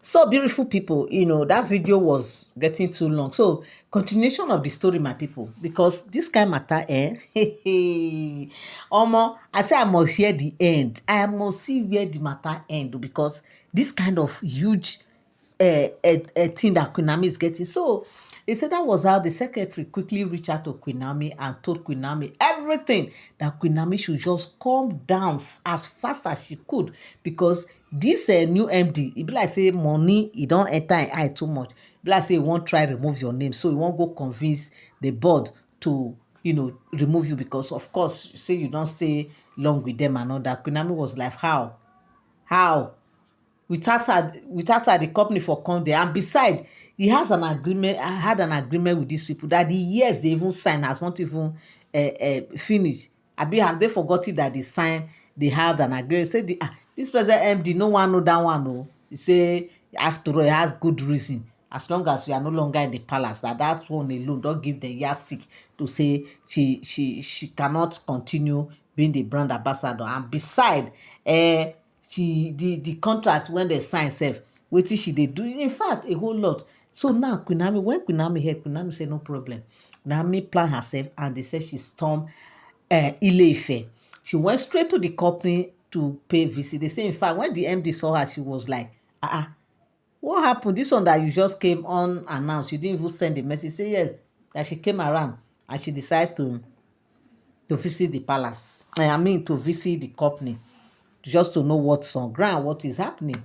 So beautiful people, that video was getting too long. So continuation of the story, my people, because this kind matter, Omo, I say I must hear the end. I must see where the matter end because this kind of huge thing that Queen Naomi is getting. So he said that was how the secretary quickly reached out to Queen Naomi and told Queen Naomi everything, that Queen Naomi should just calm down as fast as she could, because this new MD, e be like say money e don enter im eye too much. E be like say e wan try remove your name, so e wan go convince the board to remove you, because of course say you don stay long with them and all that. Queen Naomi was like, how without her the company for come there. And beside, he has an agreement I had an agreement with these people that the years they even sign has not even finished. Abi have they forgotten that they sign, they had an agreement? Say this present MD no one know that one. No, he say after all, he has good reason. As long as you are no longer in the palace, that one alone don't give the yardstick to say she cannot continue being the brand ambassador. And beside, she the contract when they sign sef, wetin she dey do, in fact a whole lot. So now Queen Naomi, when Queen Naomi heard, Queen Naomi say no problem. Naomi plan herself and they say she stormed Ile-Ife. She went straight to the company to pay visit. They say in fact when the MD saw her, she was like, what happened? This one that you just came unannounced, you didn't even send a message. Say yes, that she came around and she decided to visit the palace. I mean to visit the company, just to know what's on ground, what is happening.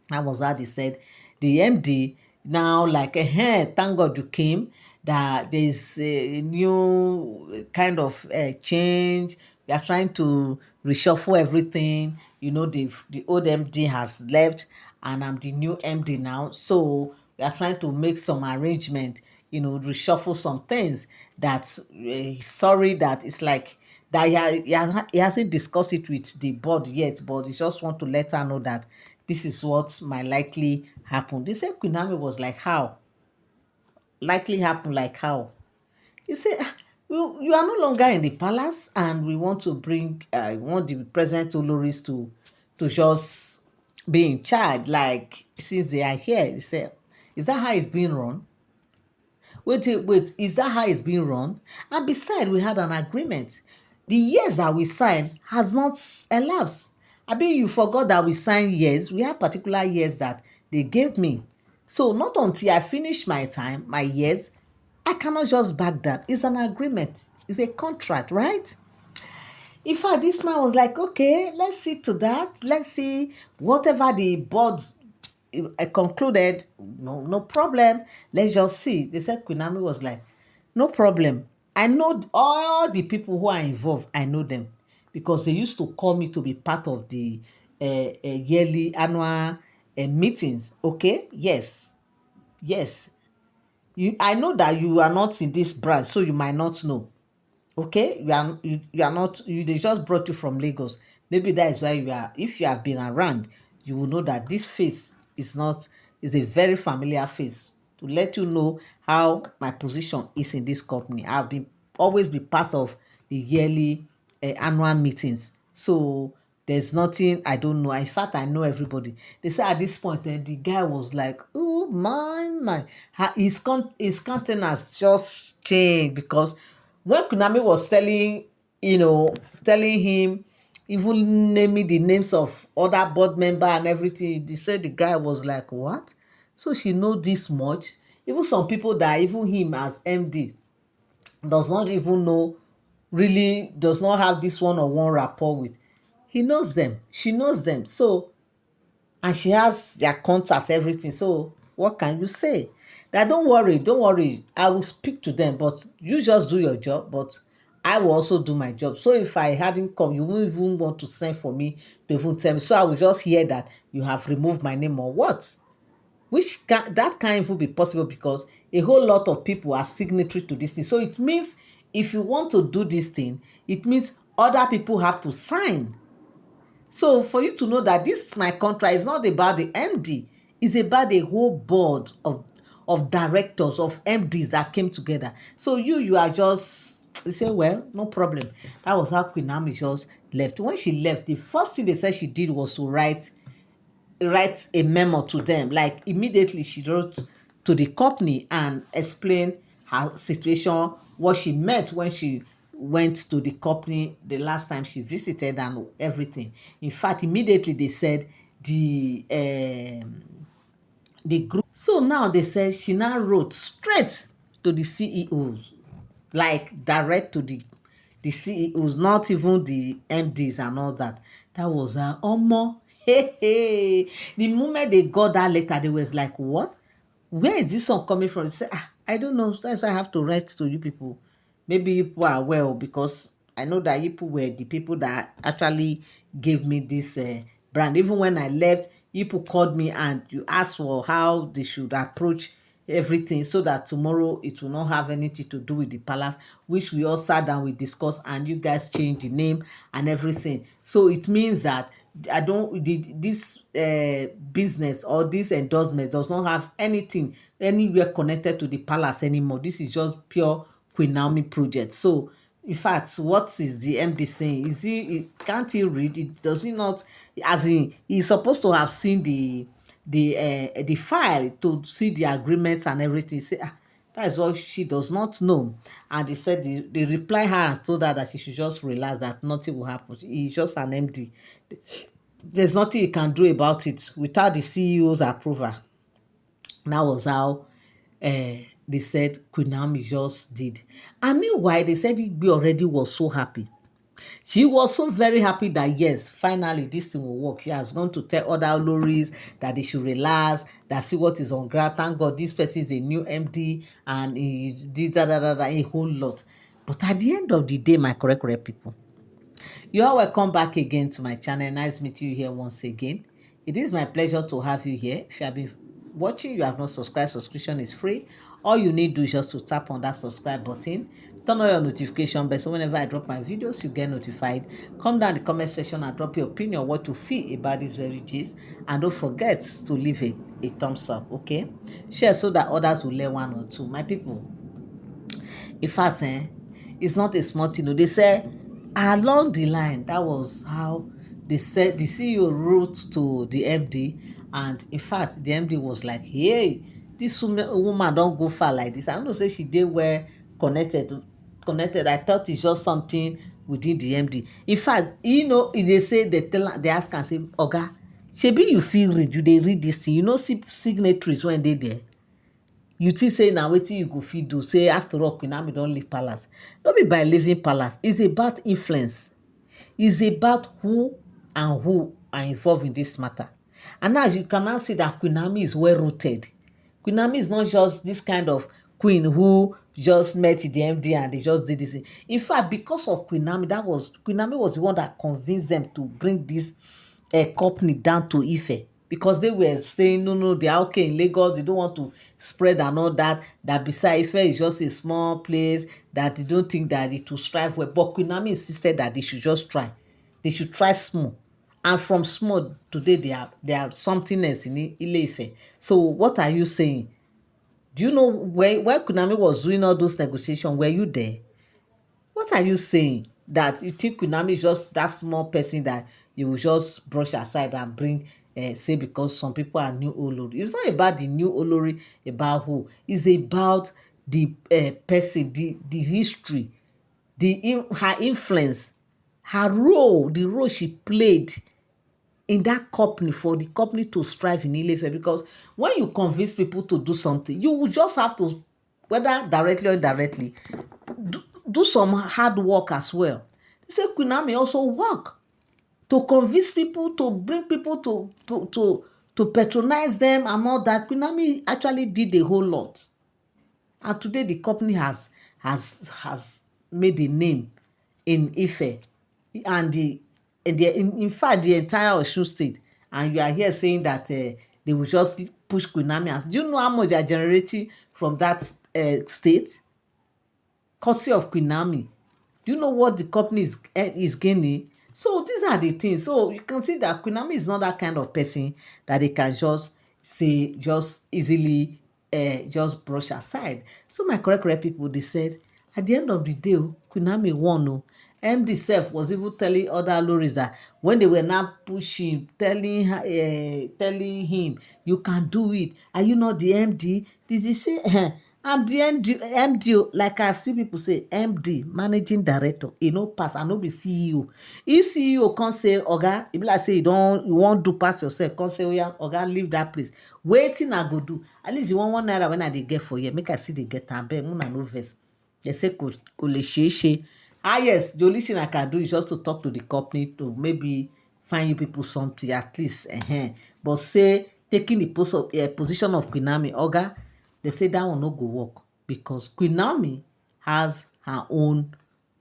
That was how they said the MD now, like, thank God you came, that there's a new kind of change. We are trying to reshuffle everything. The old MD has left and I'm the new MD now. So we are trying to make some arrangement, reshuffle some things. That's sorry that it's like that he hasn't discussed it with the board yet, but he just want to let her know that this is what might likely happen. They said Queen Naomi was like, how? Likely happen like how? He said, you are no longer in the palace and we want to bring, want the present Oloris to just be in charge, like, since they are here. He said, is that how it's being run? Wait, is that how it's being run? And besides, we had an agreement. The years that we signed has not elapsed. I mean, you forgot that we signed years. We have particular years that they gave me. So not until I finish my time, my years, I cannot just back that. It's an agreement. It's a contract, right? In fact, this man was like, okay, let's see to that. Let's see whatever the board concluded. No problem. Let's just see. They said Queen Naomi was like, no problem. I know all the people who are involved. I know them because they used to call me to be part of the yearly annual meetings. Okay, yes. I know that you are not in this branch, so you might not know. Okay, you are not, they just brought you from Lagos. Maybe that is why you are, if you have been around, you will know that this face is a very familiar face, to let you know how my position is in this company. I've been always be part of the yearly annual meetings. So there's nothing I don't know. In fact, I know everybody. They say at this point, the guy was like, oh my. His countenance just changed, because when Kunami was telling him, even naming the names of other board member and everything, they said the guy was like, what? So she know this much? Even some people that even him as MD does not even know, really does not have this one-on-one rapport with. He knows them. She knows them. So, and she has their contact, everything. So what can you say? That don't worry, I will speak to them, but you just do your job, but I will also do my job. So if I hadn't come, you wouldn't even want to send for me to even tell me. So I will just hear that you have removed my name or what? That can't even be possible, because a whole lot of people are signatory to this thing. So it means if you want to do this thing, it means other people have to sign. So for you to know that this my contract is not about the MD, it's about the whole board of directors, of MDs that came together. So you are just, they say, well, no problem. That was how Queen Naomi just left. When she left, the first thing they said she did was to write write a memo to them. Like immediately she wrote to the company and explained her situation, what she met when she went to the company the last time she visited and everything. In fact, immediately they said the group. So now they said she now wrote straight to the CEOs, like direct to the CEOs, not even the MDs and all that. That was her omo. Hey, hey. The moment they got that letter, they was like, what? Where is this one coming from? They said, I don't know. That's why I have to write to you people. Maybe you people are well, because I know that you people were the people that actually gave me this brand. Even when I left, you people called me and you asked for how they should approach everything, so that tomorrow it will not have anything to do with the palace, which we all sat down, we discussed, and you guys changed the name and everything. So it means that I don't this business or this endorsement does not have anything anywhere connected to the palace anymore. This is just pure Queen Naomi project. So in fact, what is the MD saying? Is can't he read it? Does he not? As in, he's supposed to have seen the file to see the agreements and everything. Say, that is what she does not know. And he said they reply her and told her that she should just relax, that nothing will happen. He's just an MD. There's nothing he can do about it without the CEO's approval. That was how they said Queen Naomi just did. And meanwhile, they said Igbe already was so happy. She was so very happy that yes, finally this thing will work. She has gone to tell other Oloris that they should relax, that see what is on ground. Thank God this person is a new MD and he did a whole lot. But at the end of the day, my correct people, you are welcome back again to my channel. Nice meeting you here once again. It is my pleasure to have you here. If you have been watching, you have not subscribed, subscription is free. All you need to do is just to tap on that subscribe button, turn on your notification bell, so whenever I drop my videos, you get notified. Come down in the comment section and drop your opinion, what you feel about this very gist, and don't forget to leave a thumbs up. Okay, share so that others will learn one or two. My people, in fact, it's not a small thing. They say along the line, that was how they said the CEO wrote to the MD, and in fact, the MD was like, "Hey, this woman don't go far like this." I don't know, say she did well connected. I thought it's just something within the MD. In fact, they say they ask and say, "Oga, shebi you feel read? You dey read this thing? You know, see signatories when they there." You think say na wetin you go fit do, say after all Queen Naomi don leave palace. No be by leaving palace, it's about influence. It's about who and who are involved in this matter. And now you can now see that Queen Naomi is well rooted. Queen Naomi is not just this kind of queen who just met the MD and they just did this. In fact, because of Queen Naomi, Queen Naomi was the one that convinced them to bring this company down to Ife, because they were saying no, they are okay in Lagos, they don't want to spread and all that beside Ife is just a small place, that they don't think that it will strive well. But Queen Naomi insisted that they should just try. They should try small. And from small, today they are something else in Ile-Ife. So what are you saying? Do you know where Queen Naomi was doing all those negotiations? Were you there? What are you saying? That you think Queen Naomi is just that small person that you will just brush aside and bring, say because some people are new Olori. It's not about the new Olori, about who. It's about the person, the history, her influence, her role, the role she played in that company, for the company to strive in Ile-Ife. Because when you convince people to do something, you will just have to, whether directly or indirectly, do some hard work as well. They say Queen Naomi also work to convince people, to bring people to patronize them and all that. Queen Naomi actually did a whole lot. And today the company has made a name in Ife and in fact the entire Osun state. And you are here saying that they will just push Queen Naomi. Do you know how much they are generating from that state? Courtesy of Queen Naomi. Do you know what the company is gaining? So these are the things. So you can see that Queen Naomi is not that kind of person that they can just say, just easily just brush aside. So my correct people, they said, at the end of the day, Queen Naomi won. MD self was even telling other Oloris that when they were now pushing, telling her, telling him, you can do it. Are you not the MD? Did he say, I'm the MD, like I've seen people say, MD, managing director. E no pass, I no be CEO. If CEO can't say, Oga, e be like say you won't do pass yourself, can't say, oh yeah, Oga, leave that place. Wetin I go do? At least you want 1 naira when I dey get for here. Make I see they get am, abeg, una no vex. They say kò lè ṣeé ṣe. Yes, the only thing I can do is just to talk to the company to maybe find you people something at least. But say taking the position of Queen Naomi, Oga, they say that one no go work because Queen Naomi has her own,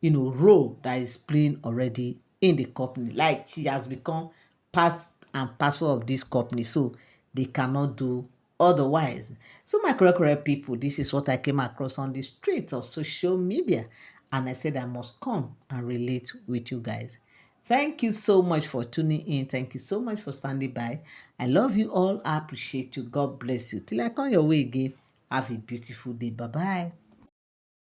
role that is playing already in the company. Like she has become part and parcel of this company, so they cannot do otherwise. So my correct people, this is what I came across on the streets of social media, and I said I must come and relate with you guys. Thank you so much for tuning in. Thank you so much for standing by. I love you all. I appreciate you. God bless you. Till I come your way again, have a beautiful day. Bye bye.